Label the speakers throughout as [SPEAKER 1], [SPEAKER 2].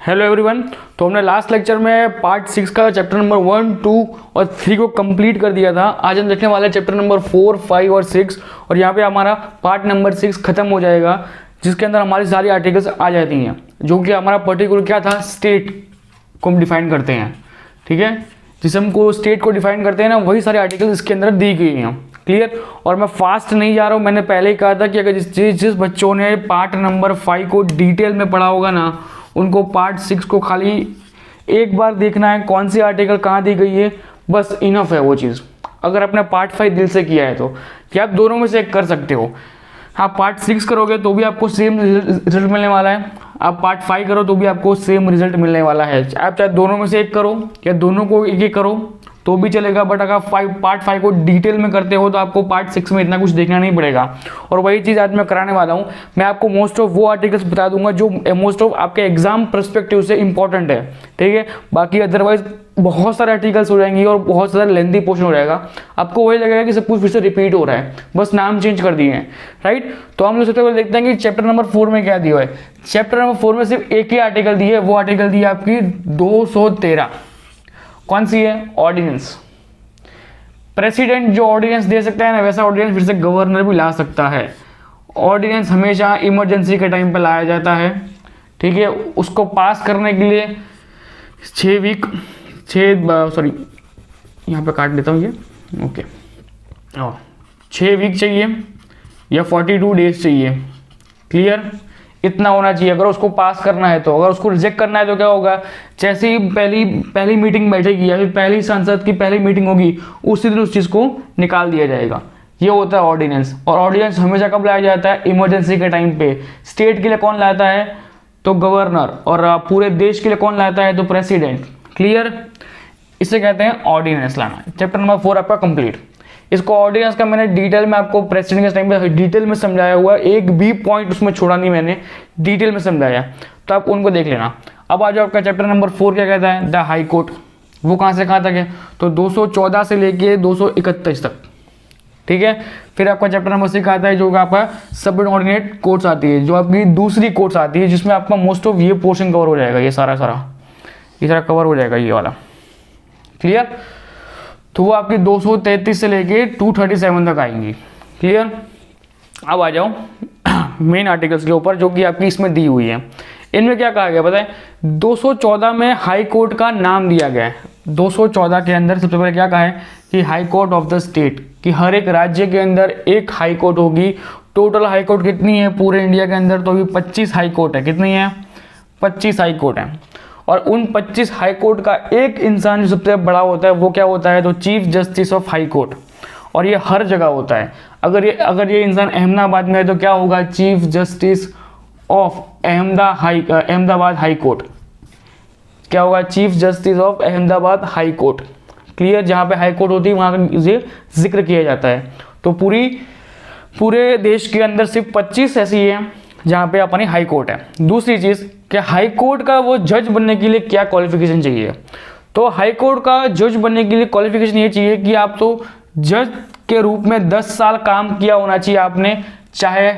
[SPEAKER 1] Hello everyone. तो हमने last lecture में पार्ट 6 का चैप्टर नंबर 1, 2 और 3 को कंप्लीट कर दिया था। आज हम देखने वाले हैं चैप्टर नंबर 4, 5 और 6 और यहाँ पे हमारा पार्ट नंबर 6 खत्म हो जाएगा, जिसके अंदर हमारी सारी आर्टिकल्स आ जाती हैं, जो कि हमारा पर्टिकुलर क्या था, स्टेट को हम डिफाइन करते हैं। ठीक है, जिसे हमको स्टेट को डिफाइन करते हैं ना, वही सारे आर्टिकल्स इसके अंदर दी गई हैं। क्लियर। और मैं फास्ट नहीं जा रहा हूँ, मैंने पहले ही कहा था कि अगर जिस बच्चों ने पार्ट नंबर 5 को डिटेल में पढ़ा होगा ना, उनको पार्ट 6 को खाली एक बार देखना है, कौन सी आर्टिकल कहाँ दी गई है, बस इनफ है वो चीज़। अगर आपने पार्ट 5 दिल से किया है तो क्या आप दोनों में से एक कर सकते हो। आप पार्ट 6 करोगे तो भी आपको सेम रिजल्ट मिलने वाला है, आप पार्ट 5 करो तो भी आपको सेम रिजल्ट मिलने वाला है। आप चाहे दोनों में से एक करो या दोनों को एक एक करो तो भी चलेगा, बट अगर पार्ट 5 को डिटेल में करते हो तो आपको पार्ट 6 में इतना कुछ देखना नहीं पड़ेगा। और वही चीज़ आज मैं कराने वाला हूँ। मैं आपको मोस्ट ऑफ वो आर्टिकल्स बता दूंगा जो मोस्ट ऑफ आपके एग्जाम पर्सपेक्टिव से इंपॉर्टेंट है। ठीक है, बाकी अदरवाइज बहुत सारे आर्टिकल्स हो जाएंगे और बहुत सारा लेंथी पोर्शन हो जाएगा, आपको वही लगेगा कि सब कुछ फिर से रिपीट हो रहा है, बस नाम चेंज कर दिए हैं। राइट, तो हम लोग सबसे पहले देखते हैं कि चैप्टर नंबर 4 में क्या दिया है। चैप्टर नंबर 4 में सिर्फ एक ही आर्टिकल दी है, वो आर्टिकल दी है आपकी 213। कौन सी है? ऑर्डिनेंस। प्रेसिडेंट जो ऑर्डिनेंस दे सकता है ना, वैसा ऑर्डिनेंस फिर से गवर्नर भी ला सकता है। ऑर्डिनेंस हमेशा इमरजेंसी के टाइम पे लाया जाता है। ठीक है, उसको पास करने के लिए 6 वीक चाहिए या 42 डेज चाहिए। क्लियर, इतना होना चाहिए अगर उसको पास करना है। तो अगर उसको रिजेक्ट करना है तो क्या होगा, जैसे ही पहली मीटिंग बैठेगी या फिर पहली संसद की पहली मीटिंग होगी, उसी दिन उस चीज़ को निकाल दिया जाएगा। ये होता है ऑर्डिनेंस। और ऑर्डिनेंस हमेशा कब लाया जाता है? इमरजेंसी के टाइम पे। स्टेट के लिए कौन लाता है? तो गवर्नर। और पूरे देश के लिए कौन लाता है? तो प्रेसिडेंट। क्लियर, इसे कहते हैं ऑर्डिनेंस लाना। चैप्टर नंबर 4 आपका कंप्लीट। इसको ऑर्डिनेंस का मैंने डिटेल में आपको प्रेसिडेंट के टाइम पे डिटेल में समझाया हुआ, एक भी पॉइंट उसमें छोड़ा नहीं, मैंने डिटेल में समझाया, तो आप उनको देख लेना। अब आ जाओ आपका चैप्टर नंबर 4 क्या कहता है? The high court. वो कहाँ से कहाँ तक है? तो 214 से लेके 231 तक। ठीक है, फिर आपका चैप्टर नंबर 6 आता है जो आपका सबऑर्डिनेट कोर्ट्स आती है, जो आपकी दूसरी कोर्ट्स आती है, जिसमें आपका मोस्ट ऑफ ये पोर्शन कवर हो जाएगा, ये सारा कवर हो जाएगा, ये वाला। क्लियर, तो वो आपकी 233 से लेके 237 तक आएंगी। क्लियर, अब आ जाओ मेन आर्टिकल्स के ऊपर जो कि आपकी इसमें दी हुई है। इनमें क्या कहा गया पता है? 214 में हाई कोर्ट का नाम दिया गया है। 214 के अंदर सबसे पहले क्या कहा है कि high court of the state, कि हर एक राज्य के अंदर एक हाई कोर्ट होगी। टोटल हाई कोर्ट कितनी है पूरे इंडिया के अंदर? तो अभी 25 हाई कोर्ट है। कितनी है? 25 हाई कोर्ट है। और उन 25 हाई कोर्ट का एक इंसान जो सबसे बड़ा होता है वो क्या होता है? तो chief justice of high court. और ये हर जगह होता है। अगर ये इंसान अहमदाबाद में है तो क्या होगा? Chief justice of Ahmedabad high court. क्या होगा? Chief justice of Ahmedabad high court. Clear, जहाँ पे हाई कोर्ट होती है वहाँ का ये जिक्र किया जाता है। तो पूरे देश के अंदर सिर्फ 25 ऐसी है जहाँ पे अपनी हाई कोर्ट है। दूसरी चीज़ कि हाई कोर्ट का वो जज बनने के लिए क्या क्वालिफिकेशन चाहिए? तो हाई कोर्ट का जज बनने के लिए क्वालिफिकेशन ये चाहिए कि आप तो जज के रूप में 10 साल काम किया होना चाहिए आपने, चाहे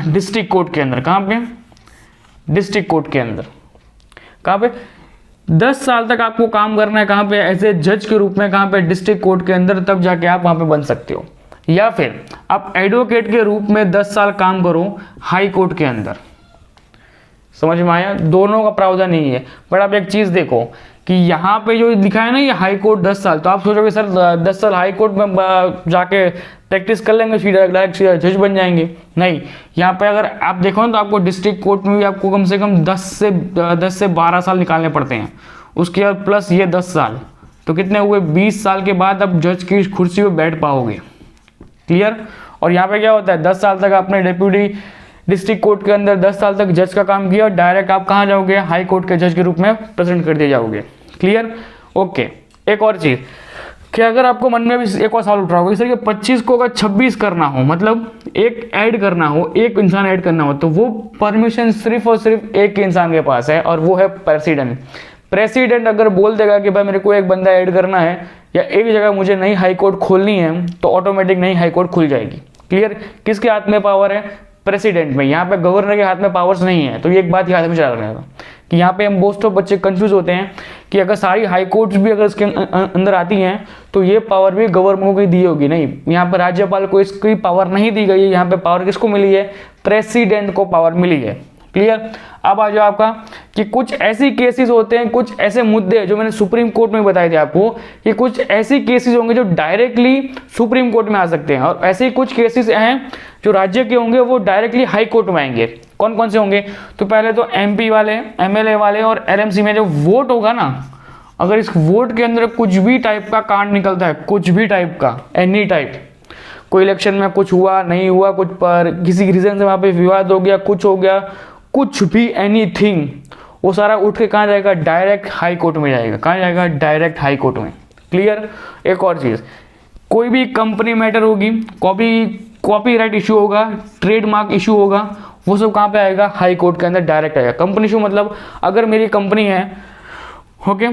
[SPEAKER 1] डिस्ट्रिक्ट कोर्ट के अंदर। कहाँ पे? डिस्ट्रिक्ट कोर्ट के अंदर। कहाँ पे? 10 साल तक आपको काम करना है। कहाँ पे? ऐसे जज के रूप में। कहाँ पे? डिस्ट्रिक्ट कोर्ट के अंदर, तब जाके आप वहाँ पे बन सकते हो। या फिर आप एडवोकेट के रूप में 10 साल काम करो हाई कोर्ट के अंदर। समझ में आया? दोनों का प्रावधान नहीं है। बट आप एक चीज़ देखो कि यहाँ पे जो लिखा है ना, ये हाई कोर्ट 10 साल, तो आप सोचोगे सर 10 साल हाई कोर्ट में जाके प्रैक्टिस कर लेंगे फिर डायरेक्ट जज बन जाएंगे। नहीं, यहाँ पे अगर आप देखो ना तो आपको डिस्ट्रिक्ट कोर्ट में भी आपको कम से कम 10 से 12 साल निकालने पड़ते हैं। उसके बाद प्लस ये 10 साल, तो कितने हुए? 20 साल के बाद आप जज की कुर्सी पर बैठ पाओगे। क्लियर, और यहाँ पे क्या होता है? 10 साल तक आपने डेप्यूटी डिस्ट्रिक्ट कोर्ट के अंदर 10 साल तक जज का काम किया, डायरेक्ट आप कहाँ जाओगे? हाई कोर्ट के जज के रूप में प्रेजेंट कर दिए जाओगे। Clear, okay. एक और चीज़ कि अगर आपको मन में भी एक और सवाल उठ रहा होगा, इस तरीके 25 को अगर 26 करना हो, मतलब एक ऐड करना हो, एक इंसान ऐड करना हो, तो वो परमिशन सिर्फ और सिर्फ एक इंसान के पास है और वो है प्रेसिडेंट। प्रेसिडेंट अगर बोल देगा कि भाई मेरे को एक बंदा ऐड करना है या एक जगह मुझे नई हाई कोर्ट खोलनी है, तो ऑटोमेटिक नई हाई कोर्ट खुल जाएगी। क्लियर, किसके हाथ में पावर है? प्रेसिडेंट में, यहाँ पे गवर्नर के हाथ में पावर्स नहीं है। तो ये एक बात याद में चला रखना कि यहाँ पे हम मोस्ट ऑफ बच्चे कंफ्यूज होते हैं कि अगर सारी हाई कोर्ट्स भी अगर इसके अंदर आती हैं तो ये पावर भी गवर्नर को दी होगी। नहीं, यहाँ पर राज्यपाल को इसकी पावर नहीं दी गई है, यहाँ पे पावर किसको मिली है, प्रेसिडेंट को पावर मिली है। क्लियर। अब आ जाओ आपका कि कुछ ऐसी केसेस होते हैं, कुछ ऐसे मुद्दे जो मैंने सुप्रीम कोर्ट में बताए थे आपको कि कुछ ऐसी केसेस होंगे जो डायरेक्टली सुप्रीम कोर्ट में आ सकते हैं, और ऐसे ही कुछ केसेस हैं जो राज्य के होंगे वो डायरेक्टली हाई कोर्ट में आएंगे। कौन कौन से होंगे, तो पहले तो एमपी वाले, एमएलए वाले और एलएमसी में जो वोट होगा ना, अगर इस वोट के अंदर कुछ भी टाइप का कांड निकलता है, कुछ भी टाइप का, एनी टाइप, कोई इलेक्शन में कुछ हुआ नहीं हुआ, कुछ पर किसी रीजन से वहां पे विवाद हो गया, कुछ हो गया, कुछ भी एनीथिंग, वो सारा उठ के कहाँ जाएगा, डायरेक्ट हाई कोर्ट में जाएगा। कहाँ जाएगा, डायरेक्ट हाई कोर्ट में। क्लियर। एक और चीज, कोई भी कंपनी मैटर होगी, कॉपीराइट इशू होगा, ट्रेडमार्क इशू होगा, वो सब कहाँ पे आएगा, हाई कोर्ट के अंदर डायरेक्ट आएगा। कंपनी इशू मतलब अगर मेरी कंपनी है, ओके,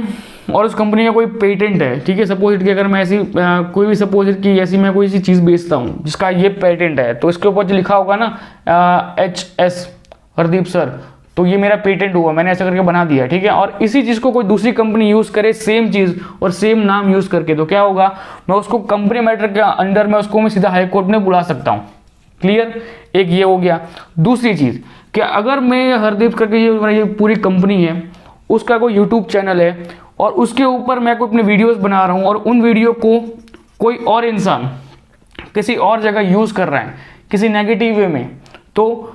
[SPEAKER 1] और उस कंपनी का कोई पेटेंट है, ठीक है, सपोज कि अगर मैं ऐसी कोई भी सपोज कि ऐसी मैं कोई सी चीज़ बेचता हूँ जिसका ये पेटेंट है, तो इसके ऊपर जो लिखा होगा ना HS हरदीप सर, तो ये मेरा पेटेंट हुआ, मैंने ऐसा करके बना दिया, ठीक है। और इसी चीज़ को कोई दूसरी कंपनी यूज़ करे, सेम चीज़ और सेम नाम यूज़ करके, तो क्या होगा, मैं उसको कंपनी मैटर के अंडर में उसको मैं सीधा हाई कोर्ट में बुला सकता हूँ। क्लियर। एक ये हो गया। दूसरी चीज़ कि अगर मैं हरदीप करके ये पूरी कंपनी है, उसका कोई यूट्यूब चैनल है और उसके ऊपर मैं कोई अपने वीडियोस बना रहा हूँ और उन वीडियो को कोई और इंसान किसी और जगह यूज़ कर रहा है किसी नेगेटिव वे में, तो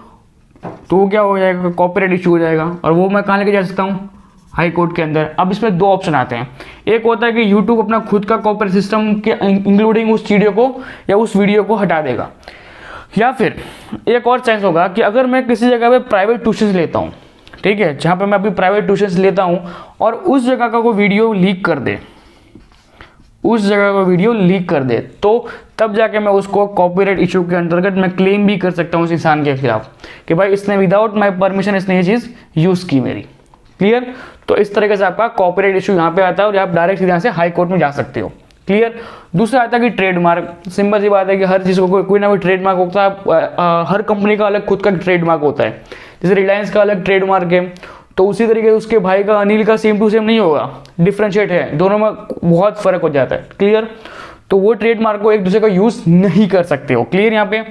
[SPEAKER 1] क्या हो जाएगा, कॉपीराइट इशू हो जाएगा। और वो मैं कहाँ लेके जा सकता हूँ, हाई कोर्ट के अंदर। अब इसमें दो ऑप्शन आते हैं, एक होता है कि यूट्यूब अपना खुद का कॉपीराइट सिस्टम के इंक्लूडिंग उस वीडियो को या उस वीडियो को हटा देगा, या फिर एक और चांस होगा कि अगर मैं किसी जगह पे प्राइवेट ट्यूशंस लेता हूँ, ठीक है, जहाँ पे मैं अभी प्राइवेट ट्यूशंस लेता हूँ और उस जगह का कोई वीडियो लीक कर दे, उस जगह का वीडियो लीक कर दे, तो तब जाके मैं उसको कॉपीराइट इशू के अंतर्गत मैं क्लेम भी कर सकता हूँ उस इंसान के खिलाफ कि भाई इसने विदाउट माय परमिशन इसने ये चीज़ यूज़ की मेरी। क्लियर। तो इस तरीके से आपका कॉपीराइट इशू यहाँ पे आता है और आप डायरेक्ट यहाँ से हाई कोर्ट में जा सकते हो। क्लियर। दूसरा आता है कि ट्रेडमार्क। सिंपल सी बात है कि हर चीज़ को कोई ना कोई ट्रेडमार्क होता है, हर कंपनी का अलग खुद का ट्रेडमार्क होता है। जैसे रिलायंस का अलग ट्रेडमार्क है, तो उसी तरीके से उसके भाई का अनिल का सेम टू सेम नहीं होगा, डिफरेंशिएट है, दोनों में बहुत फर्क हो जाता है। क्लियर। तो वो ट्रेडमार्क को एक दूसरे का यूज नहीं कर सकते हो। क्लियर यहाँ पे।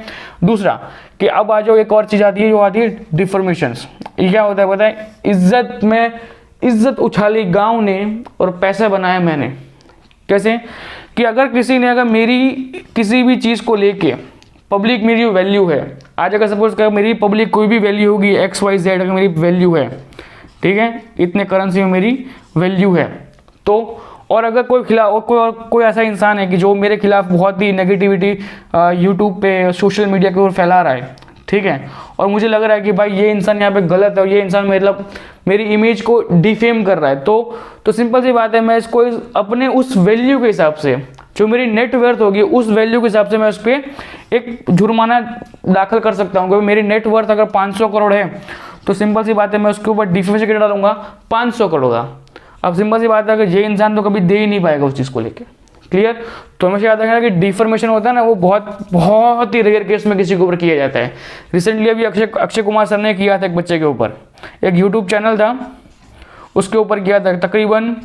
[SPEAKER 1] दूसरा कि अब आ जाओ, एक और चीज आती है जो आती है डिफॉर्मेशंस। ये क्या होता है पता है, इज्जत में इज्जत उछाली गांव ने और पैसा बनाया मैंने। कैसे कि अगर किसी ने अगर मेरी किसी भी चीज को लेके पब्लिक मेरी वैल्यू है, आज अगर सपोज कर मेरी पब्लिक कोई भी वैल्यू होगी XYZ, अगर मेरी वैल्यू है, ठीक है, इतने करेंसी में मेरी वैल्यू है, तो और अगर कोई खिलाफ कोई ऐसा इंसान है कि जो मेरे खिलाफ बहुत ही नेगेटिविटी यूट्यूब पे सोशल मीडिया के ऊपर फैला रहा है, ठीक है, और मुझे लग रहा है कि भाई ये इंसान यहाँ पे गलत है और ये इंसान मतलब मेरी इमेज को डिफेम कर रहा है, तो सिंपल सी बात है, मैं इसको अपने उस वैल्यू के हिसाब से जो मेरी नेटवर्थ होगी उस वैल्यू के हिसाब से मैं उस पर एक जुर्माना दाखिल कर सकता हूँ। क्योंकि मेरी नेटवर्थ अगर 500 करोड़ है तो सिंपल सी बात है मैं उसके ऊपर डिफेमेशन केस डालूंगा 500 करोड़ का। अब सिंपल सी बात है कि ये इंसान तो कभी दे ही नहीं पाएगा उस चीज़ को लेकर। क्लियर। तो हमेशा याद रखना कि डिफॉर्मेशन होता है ना, वो बहुत ही रेयर केस में किसी के ऊपर किया जाता है। रिसेंटली अभी अक्षय कुमार सर ने किया था एक बच्चे के ऊपर, एक यूट्यूब चैनल था उसके ऊपर किया था, तकरीबन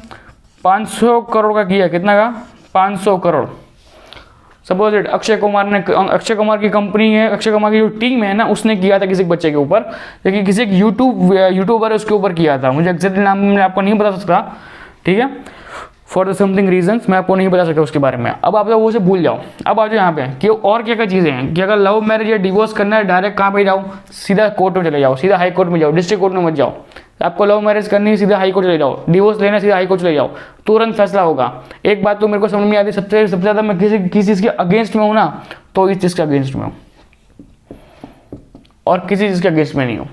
[SPEAKER 1] 500 करोड़ का किया। कितना का? 500 करोड़। सपोज इट अक्षय कुमार की कंपनी है, अक्षय कुमार की जो टीम है ना, उसने किया था किसी बच्चे के ऊपर, लेकिन किसी एक यूट्यूबर है उसके ऊपर किया था। मुझे एग्जैक्टली नाम मैं आपको नहीं बता सकता, ठीक है, फॉर द समथिंग रीजंस मैं आपको नहीं बता सकता उसके बारे में। अब आप वो से भूल जाओ। अब आ जाओ यहाँ पे कि और क्या क्या चीज़ें हैं कि अगर लव मैरिज या डिवोर्स करना है, डायरेक्ट कहाँ पे जाओ, सीधा कोर्ट में चले जाओ, सीधा हाई कोर्ट में जाओ, डिस्ट्रिक्ट कोर्ट में मत जाओ। आपको लव मैरिज करनी है सीधा हाई कोर्ट चले जाओ, डिवोर्स लेना है सीधा हाई कोर्ट चले जाओ, तुरंत फैसला होगा। एक बात तो मेरे को समझ में आती है, सबसे ज़्यादा मैं किसी चीज़ के अगेंस्ट में हूँ ना, तो इस चीज़ के अगेंस्ट में हूँ और किसी चीज़ के अगेंस्ट में नहीं हूँ।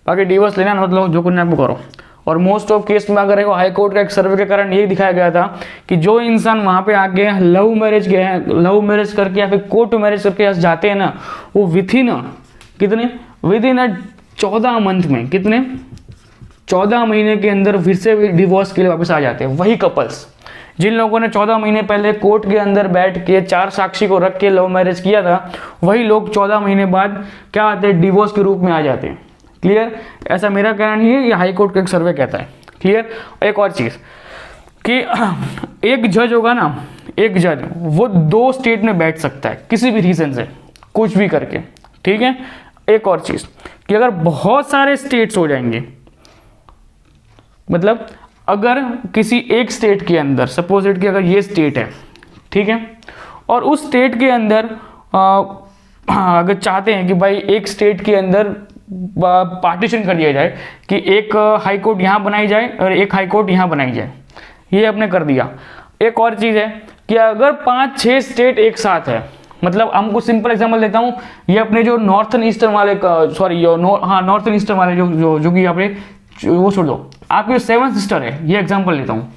[SPEAKER 1] बाकी डिवोर्स लेना ना मतलब जो करना आपको करो। और मोस्ट ऑफ केस में अगर हाई कोर्ट का एक सर्वे के कारण ये दिखाया गया था कि जो इंसान वहाँ पे आके लव मैरिज गए हैं, लव मैरिज करके या फिर कोर्ट मैरिज करके जाते हैं ना, वो विद इन 14 मंथ में, कितने 14 महीने के अंदर फिर से डिवोर्स के लिए वापस आ जाते हैं वही कपल्स। जिन लोगों ने 14 महीने पहले कोर्ट के अंदर बैठ के 4 साक्षी को रख के लव मैरिज किया था, वही लोग 14 महीने बाद क्या आते हैं, डिवोर्स के रूप में आ जाते हैं। क्लियर? ऐसा मेरा कहना नहीं है, ये हाई कोर्ट का एक सर्वे कहता है। क्लियर? एक और चीज़ कि एक जज होगा ना, एक जज वो 2 स्टेट में बैठ सकता है किसी भी रीज़न से, कुछ भी करके। ठीक है? एक और चीज़ कि अगर बहुत सारे स्टेट्स हो जाएंगे, मतलब अगर किसी एक स्टेट के अंदर, सपोज इट कि अगर ये स्टेट है, ठीक है, और उस स्टेट के अंदर अगर चाहते हैं कि भाई एक स्टेट के अंदर पार्टीशन कर दिया जाए कि एक हाई कोर्ट यहाँ बनाई जाए और एक हाई कोर्ट यहाँ बनाई जाए, ये आपने कर दिया। एक और चीज़ है कि अगर 5-6 स्टेट एक साथ है, मतलब हमको सिंपल एग्जांपल देता हूँ, ये अपने जो नॉर्थन ईस्टर्न वाले नॉर्थन ईस्टर्न वाले जो कि आपने वो छोड़ दो, आपकी जो 7 सिस्टर है, ये एग्जांपल लेता हूँ,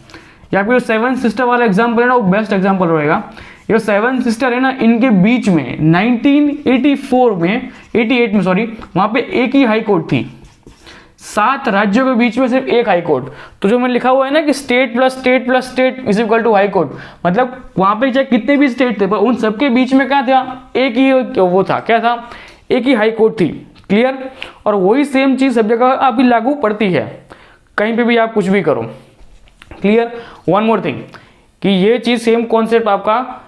[SPEAKER 1] ये आपकी जो 7 सिस्टर वाला एग्जांपल है ना, वो बेस्ट एग्जांपल रहेगा। ये 7 सिस्टर है ना, इनके बीच में 1984 में 88 में सॉरी, वहाँ पे एक ही हाई कोर्ट थी, 7 राज्यों के बीच में सिर्फ एक हाई कोर्ट। तो जो मैंने लिखा हुआ है ना कि state plus state plus state is equal to high court, मतलब वहाँ पे चाहे कितने भी स्टेट थे पर उन सबके बीच में क्या था, एक ही वो था, क्या था, एक ही हाई कोर्ट थी। क्लियर? और वही सेम चीज़ सब जगह अभी लागू पड़ती है, कहीं पे भी आप कुछ भी करो। क्लियर? वन मोर थिंग कि ये चीज़ सेम कॉन्सेप्ट आपका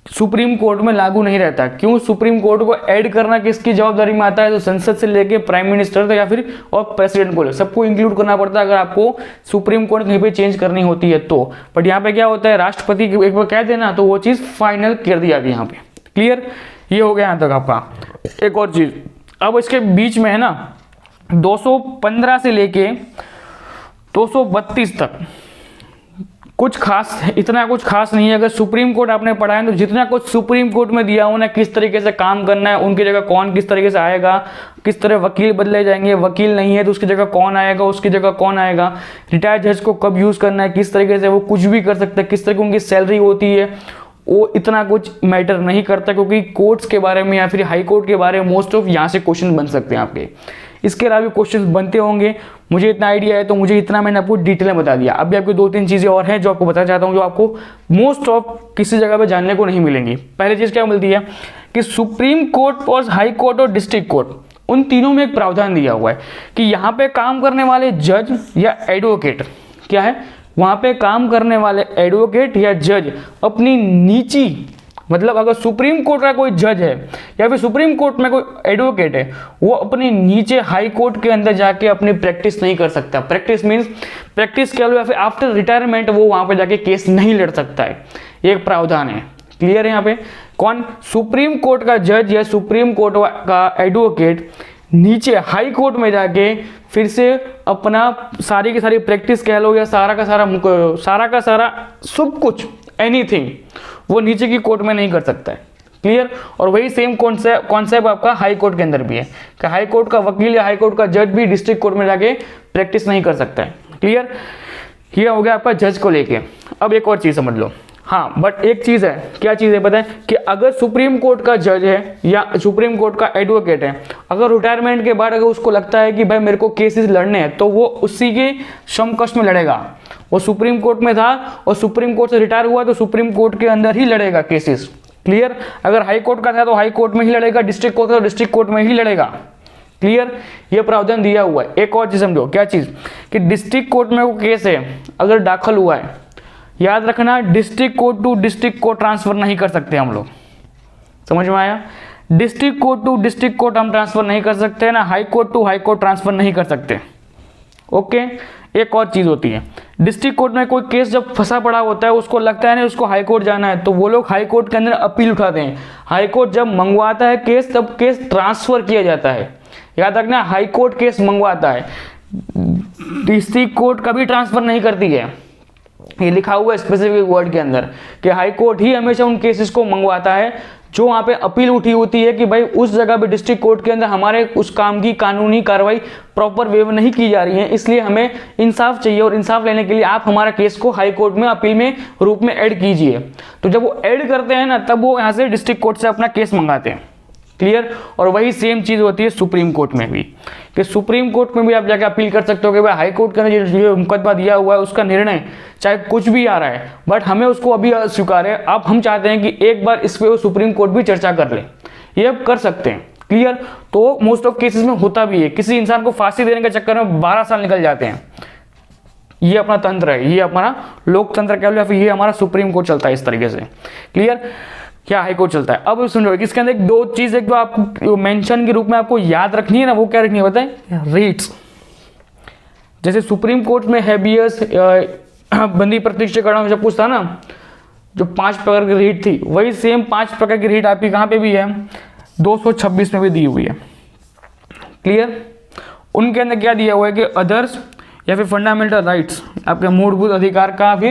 [SPEAKER 1] सुप्रीम कोर्ट में लागू नहीं रहता। क्यों? सुप्रीम कोर्ट को ऐड करना किसकी जवाबदारी में आता है, तो संसद से लेके प्राइम मिनिस्टर या फिर और प्रेसिडेंट को सबको इंक्लूड करना पड़ता है अगर आपको सुप्रीम कोर्ट कहीं पे चेंज करनी होती है तो। बट यहाँ पे क्या होता है, राष्ट्रपति एक बार कह देना तो वो चीज़ फाइनल कर दी जाती है यहाँ पे। क्लियर? ये हो गया यहाँ तक आपका। एक और चीज़, अब इसके बीच में है ना 215 से लेके 232 तक कुछ खास, इतना कुछ खास नहीं है। अगर सुप्रीम कोर्ट आपने पढ़ा है तो जितना कुछ सुप्रीम कोर्ट में दिया हो ना, किस तरीके से काम करना है, उनकी जगह कौन किस तरीके से आएगा, किस तरह वकील बदले जाएंगे, वकील नहीं है तो उसकी जगह कौन आएगा, उसकी जगह कौन आएगा, रिटायर्ड जज को कब यूज़ करना है, किस तरीके से वो कुछ भी कर सकते हैं, किस तरह की उनकी सैलरी होती है, वो इतना कुछ मैटर नहीं करता, क्योंकि कोर्ट्स के बारे में या फिर हाई कोर्ट के बारे में मोस्ट ऑफ यहाँ से क्वेश्चन बन सकते हैं आपके। इसके अलावा भी क्वेश्चन बनते होंगे, मुझे इतना आइडिया है तो मुझे इतना मैंने आपको डिटेल में बता दिया। अभी आपको 2-3 चीज़ें और हैं जो आपको बताना चाहता हूँ, जो आपको मोस्ट ऑफ किसी जगह पे जानने को नहीं मिलेंगी। पहली चीज़ क्या मिलती है कि सुप्रीम कोर्ट और हाई कोर्ट और डिस्ट्रिक्ट कोर्ट, उन तीनों में एक प्रावधान दिया हुआ है कि यहाँ पे काम करने वाले जज या एडवोकेट, क्या है, वहाँ पे काम करने वाले एडवोकेट या जज अपनी निजी, मतलब अगर सुप्रीम कोर्ट का कोई जज है या फिर सुप्रीम कोर्ट में कोई एडवोकेट है, वो अपने नीचे हाई कोर्ट के अंदर जाके अपनी प्रैक्टिस नहीं कर सकता। प्रैक्टिस मीन्स प्रैक्टिस कह लो या फिर आफ्टर रिटायरमेंट वो वहाँ पे जाके केस नहीं लड़ सकता है, ये एक प्रावधान है। क्लियर है? यहाँ पे कौन, सुप्रीम कोर्ट का जज या सुप्रीम कोर्ट का एडवोकेट नीचे हाई कोर्ट में जाके फिर से अपना सारी की सारी प्रैक्टिस कह लो या सारा का सारा सब कुछ एनीथिंग वो नीचे की कोर्ट में नहीं कर सकता है। क्लियर? और वही सेम कॉन्सेप्ट आपका हाई कोर्ट के अंदर भी है कि हाई कोर्ट का वकील या हाई कोर्ट का जज भी डिस्ट्रिक्ट कोर्ट में जाके प्रैक्टिस नहीं कर सकता है। क्लियर? ये हो गया आपका जज को लेके। अब एक और चीज़ समझ लो, हाँ बट एक चीज़ है, क्या चीज़ है पता है, कि अगर सुप्रीम कोर्ट का जज है या सुप्रीम कोर्ट का एडवोकेट है, अगर रिटायरमेंट के बाद अगर उसको लगता है कि भाई मेरे को केसेस लड़ने हैं, तो वो उसी के समकक्ष में लड़ेगा। वो सुप्रीम कोर्ट में था और सुप्रीम कोर्ट से रिटायर हुआ तो सुप्रीम कोर्ट के अंदर ही लड़ेगा केसेस। क्लियर? अगर हाई कोर्ट का था तो हाई कोर्ट में ही लड़ेगा, डिस्ट्रिक्ट कोर्ट था तो डिस्ट्रिक्ट कोर्ट में ही लड़ेगा। क्लियर? ये प्रावधान दिया हुआ है। एक और चीज़ समझो, क्या चीज़, कि डिस्ट्रिक्ट कोर्ट में वो केस है अगर दाखिल हुआ है, याद रखना district court to district court transfer नहीं कर सकते हम लोग। समझ में आया? District court to district court हम ट्रांसफर नहीं कर सकते ना, high court to high court transfer नहीं कर सकते। ओके? एक और चीज़ होती है, डिस्ट्रिक्ट कोर्ट में कोई केस जब फंसा पड़ा होता है, उसको लगता है ना उसको हाई कोर्ट जाना है, तो वो लोग हाई कोर्ट के अंदर अपील उठाते हैं। हाई कोर्ट जब मंगवाता है केस, तब केस ट्रांसफर किया जाता है। याद रखना, हाई कोर्ट केस मंगवाता है, डिस्ट्रिक्ट कोर्ट कभी ट्रांसफर नहीं करती है। ये लिखा हुआ है स्पेसिफिक वर्ड के अंदर कि हाई कोर्ट ही हमेशा उन केसेस को मंगवाता है जो वहाँ पे अपील उठी होती है कि भाई उस जगह पे डिस्ट्रिक्ट कोर्ट के अंदर हमारे उस काम की कानूनी कार्रवाई प्रॉपर वे में नहीं की जा रही है, इसलिए हमें इंसाफ चाहिए और इंसाफ लेने के लिए आप हमारा केस को हाई कोर्ट में अपील में रूप में ऐड कीजिए। तो जब वो ऐड करते हैं ना, तब वो यहाँ से डिस्ट्रिक्ट कोर्ट से अपना केस मंगाते हैं। क्लियर। और वही सेम चीज़ होती है सुप्रीम कोर्ट में भी, कि सुप्रीम कोर्ट में भी आप जाकर अपील कर सकते हो कि भाई हाई कोर्ट का जो मुकदमा दिया हुआ है उसका निर्णय चाहे कुछ भी आ रहा है बट हमें उसको अभी अस्वीकार है, अब हम चाहते हैं कि एक बार इस पर सुप्रीम कोर्ट भी चर्चा कर ले, ये अब कर सकते हैं। क्लियर। तो मोस्ट ऑफ केसेस में होता भी है, किसी इंसान को फांसी देने के चक्कर में 12 साल निकल जाते हैं। ये अपना तंत्र है, ये हमारा लोकतंत्र कह लो या फिर ये हमारा सुप्रीम कोर्ट चलता है इस तरीके से। क्लियर। क्या हाई कोर्ट चलता है। अब सुनो, इसके अंदर दो चीज एक जो आपको मेंशन के रूप में आपको याद रखनी है ना, वो क्या रखनी है बताएं, रीट्स। जैसे सुप्रीम कोर्ट में हैबियस बंदी प्रतिष्ठीकरण जब कुछ था ना, जो 5 प्रकार की रीट थी, वही सेम 5 प्रकार की रीट आपकी कहाँ पे भी है, 226 में भी दी हुई है। क्लियर। उनके अंदर क्या दिया हुआ है कि अदर्स या फिर फंडामेंटल राइट्स, आपके मूलभूत अधिकार का भी,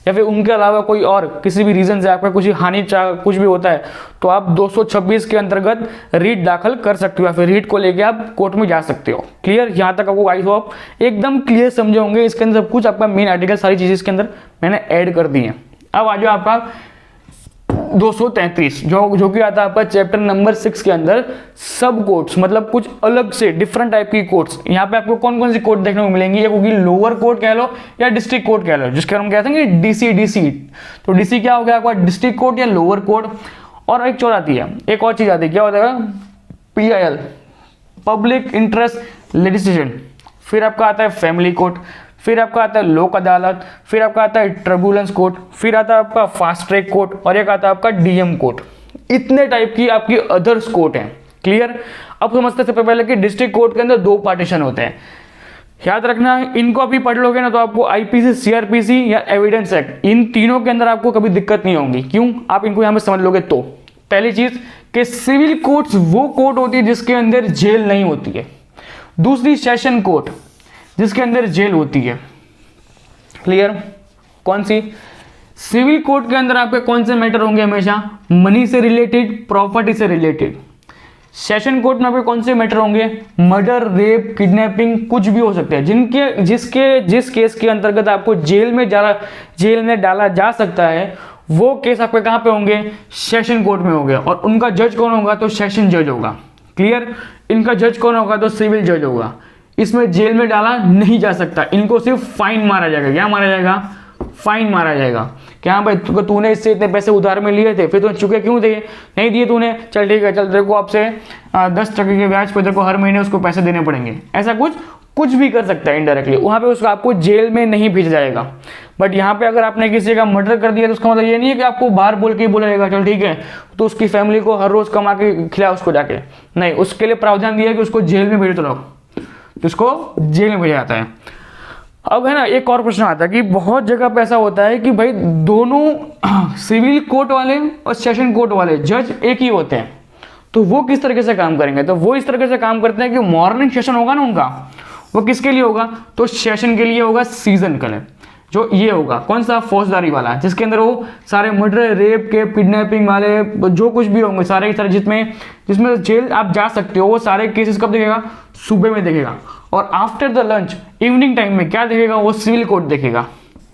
[SPEAKER 1] या फिर उनके अलावा कोई और किसी भी रीजन से आपका कुछ हानि कुछ भी होता है तो आप 226 के अंतर्गत रीट दाखिल कर सकते हो या फिर रीट को लेके आप कोर्ट में जा सकते हो। क्लियर। यहाँ तक आपको आई होप एकदम क्लियर समझे होंगे। इसके अंदर सब कुछ आपका मेन आर्टिकल सारी चीज़ें इसके अंदर मैंने ऐड कर दी हैं। अब आ जाओ आपका 233 जो कि आता है आपका चैप्टर नंबर 6 के अंदर सब कोर्ट्स, मतलब कुछ अलग से डिफरेंट टाइप की कोर्ट्स। यहाँ पे आपको कौन कौन सी कोर्ट देखने को मिलेंगी, एक होगी लोअर कोर्ट कह लो या डिस्ट्रिक्ट कोर्ट कह लो, जिसके हम कहते हैं कि डीसी। तो डीसी क्या हो गया आपका, डिस्ट्रिक्ट कोर्ट या लोअर कोर्ट। और एक चौथ आती है, एक और चीज आती है, क्या होता है, PIL, पब्लिक इंटरेस्ट लिटिगेशन। फिर आपका आता है फैमिली कोर्ट, फिर आपका आता है लोक अदालत, फिर आपका आता है ट्रिब्यूनल्स कोर्ट, फिर आता है आपका फास्ट ट्रैक कोर्ट और एक आता है आपका DM कोर्ट। इतने टाइप की आपकी अदर्स कोर्ट हैं। क्लियर। अब समझते सबसे पहले कि डिस्ट्रिक्ट कोर्ट के अंदर 2 पार्टीशन होते हैं। याद रखना, इनको अभी पढ़ लोगे ना तो आपको IPC, CRPC या एविडेंस एक्ट, इन तीनों के अंदर आपको कभी दिक्कत नहीं होगी। क्यों, आप इनको यहाँ पे समझ लोगे तो। पहली चीज कि सिविल कोर्ट्स वो कोर्ट होती है जिसके अंदर जेल नहीं होती है। दूसरी सेशन कोर्ट, जिसके अंदर जेल होती है। क्लियर। कौन सी, सिविल कोर्ट के अंदर आपके कौन से मैटर होंगे, हमेशा मनी से रिलेटेड, प्रॉपर्टी से रिलेटेड। सेशन कोर्ट में आपके कौन से मैटर होंगे, मर्डर, रेप, किडनैपिंग, कुछ भी हो सकते हैं, जिस केस के अंतर्गत आपको जेल में डाला जा सकता है, वो केस आपके कहां पे होंगे, सेशन कोर्ट में होंगे। और उनका जज कौन होगा, तो सेशन जज होगा। क्लियर। इनका जज कौन होगा, तो सिविल जज होगा। इसमें जेल में डाला नहीं जा सकता, इनको सिर्फ फाइन मारा जाएगा। क्या मारा जाएगा, फाइन मारा जाएगा। क्या भाई तूने इससे इतने पैसे उधार में लिए थे, फिर तूने चुके क्यों थे, नहीं दिए तूने, चल ठीक है, चल तेरे को आपसे 10% के ब्याज पे तेरे को हर महीने उसको पैसे देने पड़ेंगे। ऐसा कुछ भी कर सकता है इनडायरेक्टली, वहां पे उसको आपको जेल में नहीं भेजा जाएगा। बट यहाँ पे अगर आपने किसी का मर्डर कर दिया तो उसका मतलब ये नहीं है कि आपको बाहर बोल के बोला जाएगा चल ठीक है तो उसकी फैमिली को हर रोज कमा के खिला उसको जाके, नहीं, उसके लिए प्रावधान दिया कि उसको जेल में भेजो, तो उसको जेल में भेजा जाता है। अब है ना, एक और प्रश्न आता है कि बहुत जगह पे ऐसा होता है कि भाई दोनों सिविल कोर्ट वाले और सेशन कोर्ट वाले जज एक ही होते हैं, तो वो किस तरीके से काम करेंगे, तो वो इस तरीके से काम करते हैं कि मॉर्निंग सेशन होगा ना उनका, वो किसके लिए होगा, तो सेशन के लिए होगा सीजन कलर, जो ये होगा कौन सा, फौजदारी वाला, जिसके अंदर वो सारे मर्डर, रेप के, किडनैपिंग वाले जो कुछ भी होंगे सारे के सारे, जिसमें जेल आप जा सकते हो, वो सारे केसेस कब देखेगा, सुबह में देखेगा। और after the lunch evening time में क्या देखेगा, वो सिविल कोर्ट देखेगा।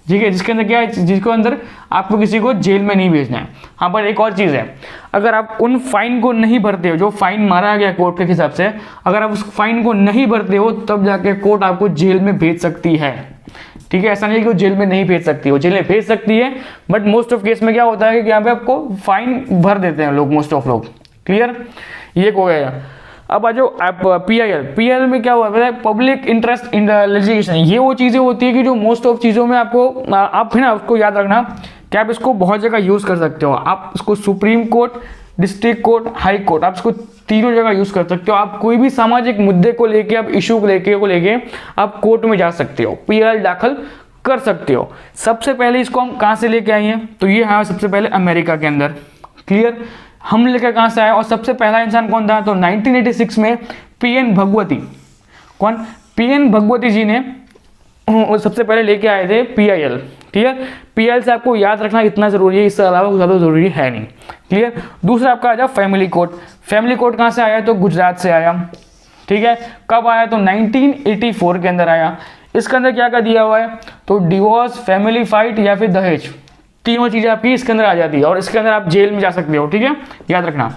[SPEAKER 1] ठीक है, जिसके अंदर क्या है, जिसके अंदर आपको किसी को जेल में नहीं भेजना है। हाँ, पर एक और चीज़ है, अगर आप उन फाइन को नहीं भरते हो, जो फाइन मारा गया कोर्ट के हिसाब से, अगर आप उस फाइन को नहीं भरते हो तब जाके कोर्ट आपको जेल में भेज सकती है। ठीक है, ऐसा नहीं कि वो जेल में नहीं भेज सकती, वो जेल में भेज सकती है, बट मोस्ट ऑफ केस में क्या होता है कि यहाँ पे आपको फाइन भर देते हैं लोग, मोस्ट ऑफ लोग। क्लियर, ये हो गया। अब आ जाओ आप PIL में क्या हुआ है, पब्लिक इंटरेस्ट इन लिटिगेशन। ये वो चीज़ें होती है कि जो मोस्ट ऑफ चीज़ों में आपको आप है ना उसको याद रखना कि आप इसको बहुत जगह यूज़ कर सकते हो। आप इसको supreme court, district court, high court, आप इसको तीनों जगह यूज़ कर सकते हो। आप कोई भी सामाजिक मुद्दे को लेके, आप इशू को लेके आप कोर्ट में जा सकते हो, PIL दाखिल कर सकते हो। सबसे पहले इसको हम कहाँ से लेके आए हैं, तो ये है सबसे पहले अमेरिका के अंदर। क्लियर, हम लेकर कहाँ से आए, और सबसे पहला इंसान कौन था, तो 1986 में PN भगवती, कौन, PN भगवती जी ने सबसे पहले लेके आए थे PIL। ठीक है, PIL से आपको याद रखना इतना जरूरी है, इससे अलावा ज़्यादा जरूरी है नहीं। क्लियर। दूसरा आपका आ जाए फैमिली कोर्ट। फैमिली कोर्ट कहाँ से आया, तो गुजरात से आया। ठीक है, कब आया, तो 1984 के अंदर आया। इसके अंदर क्या क्या दिया हुआ है, तो डिवोर्स, फैमिली फाइट या फिर दहेज, तीनों चीज़ें आपकी इसके अंदर आ जाती है, और इसके अंदर आप जेल में जा सकते हो। ठीक है, याद रखना।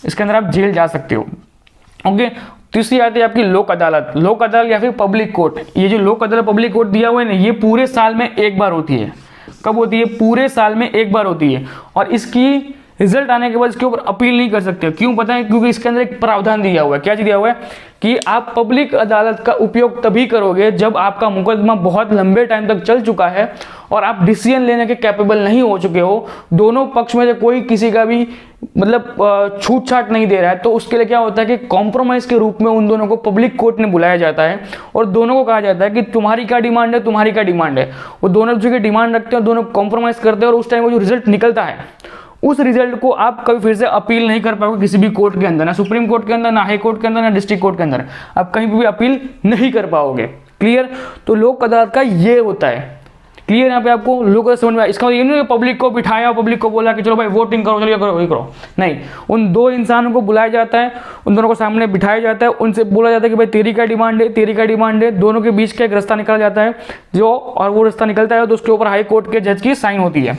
[SPEAKER 1] इसके अंदर आप जेल जा सकते हो। ओके, तीसरी आती है आपकी लोक अदालत। लोक अदालत या फिर पब्लिक कोर्ट। ये जो लोक अदालत पब्लिक कोर्ट दिया हुआ है ना, ये पूरे साल में एक बार होती है। कब होती है? पूरे साल में एक बार होती है। और इसकी रिजल्ट आने के बाद इसके ऊपर अपील नहीं कर सकते। क्यों पता है? क्योंकि इसके अंदर एक प्रावधान दिया हुआ है। क्या दिया हुआ है? कि आप पब्लिक अदालत का उपयोग तभी करोगे जब आपका मुकदमा बहुत लंबे टाइम तक चल चुका है और आप डिसीजन लेने के कैपेबल नहीं हो चुके हो, दोनों पक्ष में से कोई किसी का भी मतलब छूट छाट नहीं दे रहा है, तो उसके लिए क्या होता है कि कॉम्प्रोमाइज के रूप में उन दोनों को पब्लिक कोर्ट में बुलाया जाता है और दोनों को कहा जाता है कि तुम्हारी क्या डिमांड है, तुम्हारी क्या डिमांड है। वो दोनों जो की डिमांड रखते हैं, दोनों कॉम्प्रोमाइज करते हैं और उस टाइम वो जो रिजल्ट निकलता है, उस रिजल्ट को आप कभी फिर से अपील नहीं कर पाओगे किसी भी कोर्ट के अंदर, ना सुप्रीम कोर्ट के अंदर, ना हाई कोर्ट के अंदर, ना डिस्ट्रिक्ट कोर्ट के अंदर। आप कहीं भी अपील नहीं कर पाओगे। क्लियर? तो लोक अदालत का ये होता है। क्लियर? यहाँ पे आपको लोक अदालत समझ में आया? इसका मतलब ये नहीं पब्लिक को बिठाया, पब्लिक को बोला कि चलो भाई वोटिंग करो, चलो ये करो, ये करो। नहीं, उन दो इंसानों को बुलाया जाता है, उन दोनों को सामने बिठाया जाता है, उनसे बोला जाता है कि भाई तेरी क्या डिमांड है, तेरी क्या डिमांड है। दोनों के बीच का एक रास्ता निकला जाता है जो, और वो रास्ता निकलता है तो उसके ऊपर हाई कोर्ट के जज की साइन होती है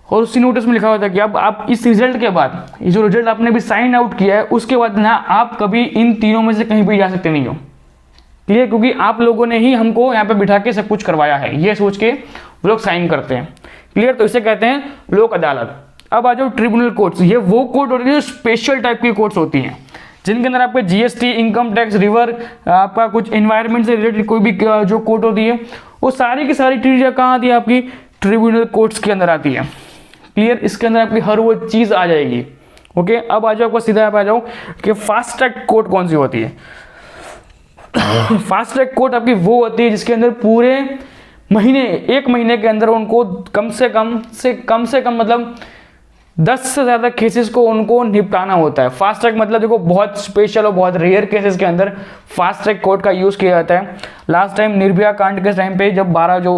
[SPEAKER 1] और उसी नोटिस में लिखा होता है कि अब आप इस रिजल्ट के बाद, ये जो रिजल्ट आपने भी साइन आउट किया है, उसके बाद ना आप कभी इन तीनों में से कहीं भी जा सकते नहीं हो। क्लियर? क्योंकि आप लोगों ने ही हमको यहाँ पे बिठा के सब कुछ करवाया है, ये सोच के वो लोग साइन करते हैं। क्लियर? तो इसे कहते हैं लोक अदालत। अब आ जाओ ट्रिब्यूनल कोर्ट्स। ये वो कोर्ट होती है जो स्पेशल टाइप की कोर्ट्स होती हैं, जिनके अंदर आपके जीएसटी, इनकम टैक्स, रिवर, आपका कुछ एनवायरमेंट से रिलेटेड कोई भी जो कोर्ट होती है, वो सारी की सारी चीजें कहाँ आती है? आपकी ट्रिब्यूनल कोर्ट्स के अंदर आती है। क्लियर? इसके अंदर आपकी हर वो चीज आ जाएगी। ओके, अब आ जाओ आपको सीधा आ जाओ कि फास्ट ट्रैक कोर्ट कौन सी होती है। फास्ट ट्रैक कोर्ट आपकी वो होती है जिसके अंदर पूरे महीने, एक महीने के अंदर उनको कम से कम मतलब 10 से ज़्यादा केसेस को उनको निपटाना होता है। फास्ट ट्रैक मतलब देखो बहुत स्पेशल और बहुत रेयर केसेस के अंदर फास्ट ट्रैक कोर्ट का यूज़ किया जाता है। लास्ट टाइम निर्भया कांड के टाइम पे जब 12 जो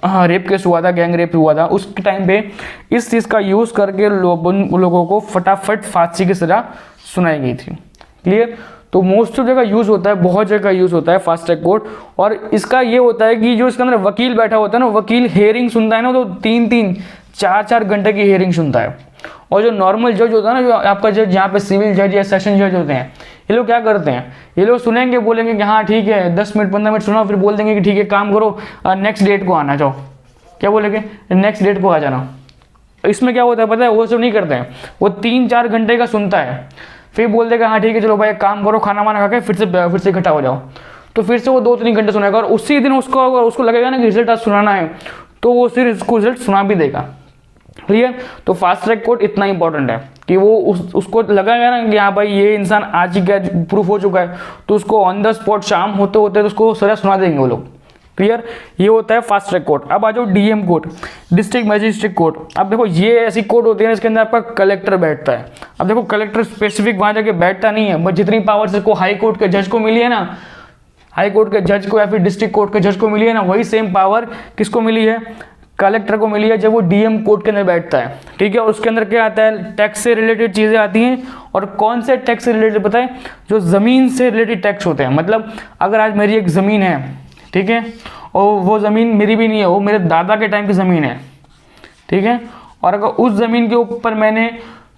[SPEAKER 1] रेप केस हुआ था, गैंग रेप हुआ था, उस टाइम पे इस चीज़ का यूज़ करके लोगों को फटाफट फांसी की सज़ा सुनाई गई थी। क्लियर? तो मोस्ट ऑफ जगह यूज़ होता है, बहुत जगह यूज़ होता है फास्ट ट्रैक कोर्ट। और इसका ये होता है कि जो इसके अंदर वकील बैठा होता है ना, वकील हेयरिंग सुनता है ना, तो 3-3, 4-4 घंटे की हेयरिंग सुनता है। और जो नॉर्मल जज होता है ना, जो आपका जज यहाँ पे सिविल जज या सेशन जज होते हैं, ये लोग क्या करते हैं? ये लोग सुनेंगे, बोलेंगे कि हाँ ठीक है, 10 मिनट 15 मिनट सुना, फिर बोल देंगे कि ठीक है काम करो, नेक्स्ट डेट को आना। जाओ, क्या बोलेंगे? नेक्स्ट डेट को आ जाना। इसमें क्या होता है पता है? वो सब नहीं करते हैं, वो 3-4 घंटे का सुनता है, फिर बोल देगा हाँ ठीक है चलो भाई काम करो, खाना वाना खा के फिर से इकट्ठा हो जाओ। तो फिर से वो 2-3 घंटे सुनेगा और उसी दिन उसको लगेगा ना कि रिजल्ट आज सुनाना है, तो वो सिर्फ इसको रिजल्ट सुना भी देगा। क्लियर? तो फास्ट ट्रैक कोर्ट इतना इंपॉर्टेंट है कि वो उसको लगेगा ना कि हाँ भाई ये इंसान आज ही क्या प्रूफ हो चुका है, तो उसको ऑन द स्पॉट शाम होते होते तो उसको सजा सुना देंगे वो लोग। क्लियर? ये होता है फास्ट ट्रैक कोर्ट। अब आ जाओ DM court, district magistrate court. अब देखो ये ऐसी कोर्ट होती है इसके अंदर आपका कलेक्टर बैठता है। अब देखो कलेक्टर स्पेसिफिक वहां जाके बैठता नहीं है, बट जितनी पावर्स इसको हाई कोर्ट के जज को मिली है ना, हाई कोर्ट के जज को या फिर डिस्ट्रिक्ट कोर्ट के जज को मिली है ना, वही सेम पावर किसको मिली है? कलेक्टर को मिली है, जब वो डीएम कोर्ट के अंदर बैठता है। ठीक है? और उसके अंदर क्या आता है? टैक्स से रिलेटेड चीजें आती हैं। और कौन से टैक्स से रिलेटेड पता है? जो जमीन से रिलेटेड टैक्स होते हैं। मतलब अगर आज मेरी एक जमीन है, ठीक है, और वो ज़मीन मेरी भी नहीं है, वो मेरे दादा के टाइम की ज़मीन है, ठीक है, और अगर उस ज़मीन के ऊपर मैंने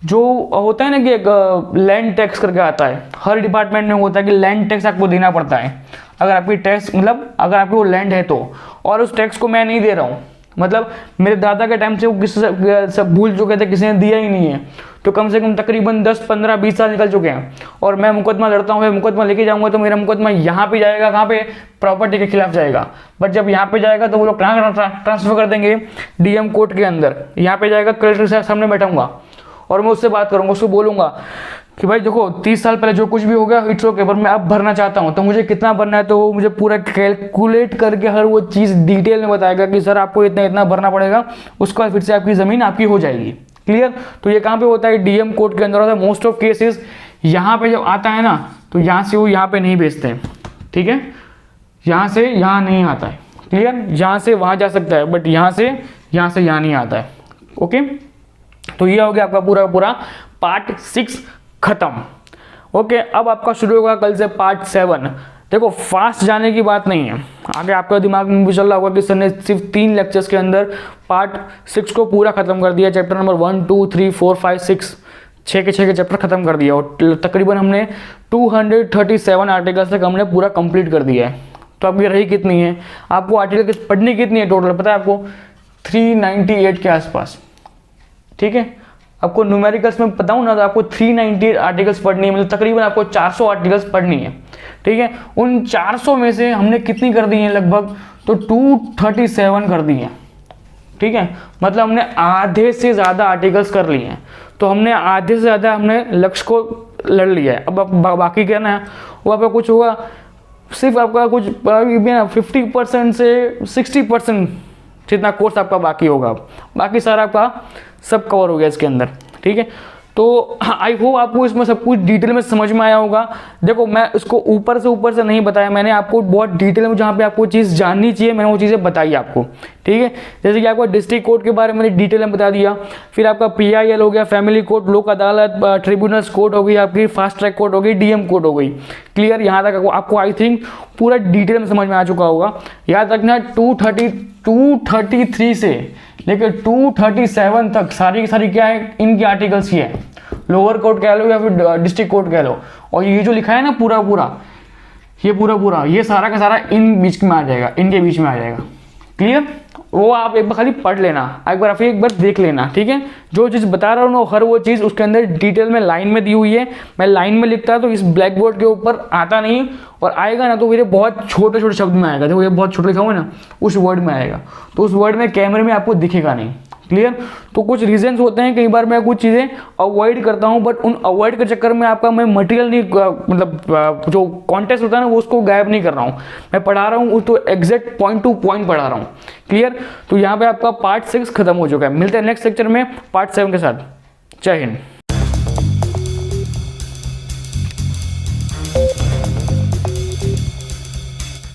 [SPEAKER 1] जो होता है ना कि एक लैंड टैक्स करके आता है, हर डिपार्टमेंट में होता है कि लैंड टैक्स आपको देना पड़ता है अगर आपकी टैक्स मतलब अगर आपकी वो लैंड है तो, और उस टैक्स को मैं नहीं दे रहा हूँ, मतलब मेरे दादा के टाइम से वो किसी सब भूल चुके थे, किसी ने दिया ही नहीं है, तो कम से कम तकरीबन 10, 15, 20 साल निकल चुके हैं, और मैं मुकदमा लड़ता हूँ, मैं मुकदमा लेके जाऊंगा तो मेरा मुकदमा यहाँ पे जाएगा, कहाँ पे? प्रॉपर्टी के खिलाफ जाएगा। बट जब यहाँ पे जाएगा तो वो लोग कहाँ ट्रांसफर कर देंगे? डीएम कोर्ट के अंदर। यहाँ पे जाएगा, कलेक्टर के सामने बैठाऊंगा और मैं उससे बात करूंगा, उसको बोलूंगा कि भाई देखो 30 साल पहले जो कुछ भी हो गया इट्स ओके, पर मैं अब भरना चाहता हूँ, तो मुझे कितना भरना है, तो वो मुझे पूरा कैलकुलेट करके हर वो चीज़ डिटेल में बताएगा कि सर आपको इतना इतना भरना पड़ेगा, उसके बाद फिर से आपकी ज़मीन आपकी हो जाएगी। क्लियर? तो ये कहाँ पे होता है? डीएम कोर्ट के अंदर होता है। मोस्ट ऑफ केसेस यहाँ पे जब आता है ना, तो यहाँ से वो यहाँ पे नहीं भेजते हैं, ठीक है, यहाँ से यहाँ नहीं आता है। क्लियर? यहाँ से वहाँ जा सकता है, बट यहाँ से यहाँ नहीं आता है। ओके, तो ये हो गया आपका पूरा पार्ट 6 खत्म। ओके, अब आपका शुरू होगा कल से पार्ट 7। देखो फास्ट जाने की बात नहीं है, आगे आपका दिमाग में भी चल रहा होगा कि सर ने सिर्फ 3 लेक्चर्स के अंदर पार्ट 6 को पूरा खत्म कर दिया, चैप्टर नंबर 1, 2, 3, 4, 5, 6 6 के 6 के चैप्टर खत्म कर दिया और तकरीबन हमने 237 आर्टिकल्स तक हमने पूरा कंप्लीट कर दिया है। तो अब ये रही कितनी है, आपको आर्टिकल पढ़नी कितनी है टोटल पता है आपको, 398 के आसपास। ठीक है, आपको न्यूमेरिकल्स में बताऊं ना तो आपको 398 आर्टिकल्स पढ़नी है, मतलब तकरीबन आपको 400 आर्टिकल्स पढ़नी है। ठीक है, उन 400 में से हमने कितनी कर दी है लगभग, तो 237 कर दी है। ठीक है, मतलब हमने आधे से ज़्यादा आर्टिकल्स कर लिए हैं। तो हमने आधे से ज़्यादा हमने लक्ष्य को लड़ लिया है। अब बाकी क्या ना वो आपका कुछ होगा, सिर्फ आपका कुछ 50% से 60% जितना कोर्स आपका बाकी होगा, बाकी सारा आपका सब कवर हो गया इसके अंदर। ठीक है, तो आई होप आपको इसमें सब कुछ डिटेल में समझ में आया होगा। देखो मैं इसको ऊपर से नहीं बताया, मैंने आपको बहुत डिटेल में जहाँ पे आपको चीज़ जाननी चाहिए मैंने वो चीज़ें बताई आपको। ठीक है, जैसे कि आपको डिस्ट्रिक्ट कोर्ट के बारे में मैंने डिटेल में बता दिया, फिर आपका PIL हो गया, फैमिली कोर्ट, लोक अदालत, ट्रिब्यूनल्स कोर्ट हो गई, आपकी फास्ट ट्रैक कोर्ट हो गई, DM कोर्ट हो गई। क्लियर, यहाँ तक आपको आई थिंक पूरा डिटेल में समझ में आ चुका होगा। याद रखना 233 से लेकर 237 तक सारी की सारी क्या है, इनकी आर्टिकल्स ही है। लोअर कोर्ट कह लो या फिर डिस्ट्रिक्ट कोर्ट कह लो, और ये जो लिखा है ना पूरा ये सारा का सारा इन बीच में आ जाएगा, इनके बीच में आ जाएगा। क्लियर, वो आप एक बार खाली पढ़ लेना, एक बार देख लेना। ठीक है, जो चीज़ बता रहा हूँ ना हर वो चीज़ उसके अंदर डिटेल में लाइन में दी हुई है। मैं लाइन में लिखता तो इस ब्लैक बोर्ड के ऊपर आता नहीं, और आएगा ना तो मेरे बहुत छोटे छोटे शब्द में आएगा। देखो ये बहुत छोटे लिखा हुआ है ना, उस वर्ड में आएगा, तो उस वर्ड में कैमरे में आपको दिखेगा नहीं। क्लियर, तो कुछ रीजंस होते हैं, कई बार मैं कुछ चीज़ें अवॉइड करता हूं, बट उन अवॉइड के चक्कर में आपका मैं मटेरियल नहीं मतलब जो कॉन्टेक्स्ट होता है ना वो उसको गायब नहीं कर रहा हूं, मैं पढ़ा रहा हूं तो एग्जैक्ट पॉइंट टू पॉइंट पढ़ा रहा हूं। क्लियर, तो यहाँ पे आपका पार्ट 6 खत्म हो चुका है। मिलते हैं नेक्स्ट लेक्चर में पार्ट 7 के साथ। जय हिंद।